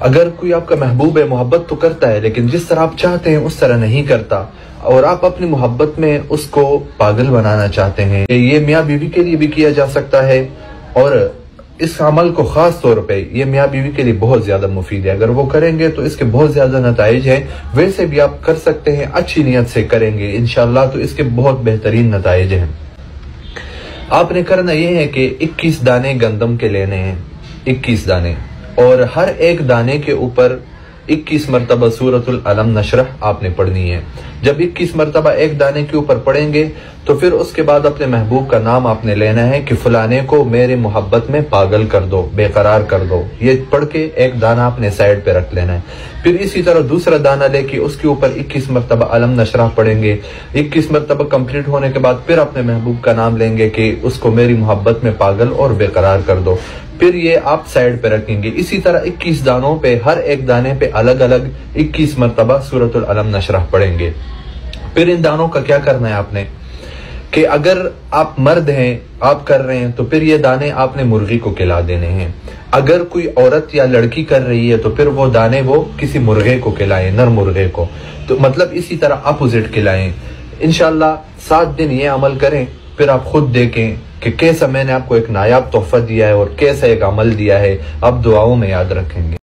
اگر کوئی آپ کا محبوب ہے، محبت تو کرتا ہے لیکن جس طرح آپ چاہتے ہیں اس طرح نہیں کرتا، اور آپ اپنی محبت میں اس کو پاگل بنانا چاہتے ہیں، یہ میاں بیوی کے لیے بھی کیا جا سکتا ہے، اور اس عمل کو خاص طور پہ یہ میاں بیوی کے لیے بہت زیادہ مفید ہے۔ اگر وہ کریں گے تو اس کے بہت زیادہ نتائج ہیں، ویسے بھی آپ کر سکتے ہیں، اچھی نیت سے کریں گے انشاءاللہ تو اس کے بہت بہترین نتائج ہیں۔ آپ نے کرنا یہ ہے کہ 21 دانے گندم کے لینے ہیں، 21 دانے، اور ہر ایک دانے کے اوپر 21 مرتبہ سورۃ العلم نشرح آپ نے پڑھنی ہے۔ جب 21 مرتبہ ایک دانے کے اوپر پڑھیں گے تو پھر اس کے بعد اپنے محبوب کا نام آپ نے لینا ہے کہ فلانے کو میرے محبت میں پاگل کر دو، بے قرار کر دو، یہ پڑھ کے ایک دانہ اپنے سائڈ پہ رکھ لینا ہے۔ پھر اسی طرح دوسرا دانہ لے کے اس کے اوپر 21 مرتبہ علم نشرح پڑھیں گے، 21 مرتبہ کمپلیٹ ہونے کے بعد پھر اپنے محبوب کا نام لیں گے کہ اس کو میری محبت میں پاگل اور بے قرار کر دو، پھر یہ آپ سائڈ پہ رکھیں گے۔ اسی طرح 21 دانوں پہ ہر ایک دانے پہ الگ الگ 21 مرتبہ سورۃ العلم نشرح پڑھیں گے۔ پھر ان دانوں کا کیا کرنا ہے آپ نے کہ اگر آپ مرد ہیں، آپ کر رہے ہیں تو پھر یہ دانے آپ نے مرغی کو کھلا دینے ہیں۔ اگر کوئی عورت یا لڑکی کر رہی ہے تو پھر وہ دانے وہ کسی مرغے کو کھلائیں، نر مرغے کو، تو مطلب اسی طرح اپوزٹ کھلائیں۔ انشاءاللہ 7 دن یہ عمل کریں، پھر آپ خود دیکھیں کہ کیسا میں نے آپ کو ایک نایاب تحفہ دیا ہے اور کیسا ایک عمل دیا ہے، آپ دعاؤں میں یاد رکھیں گے۔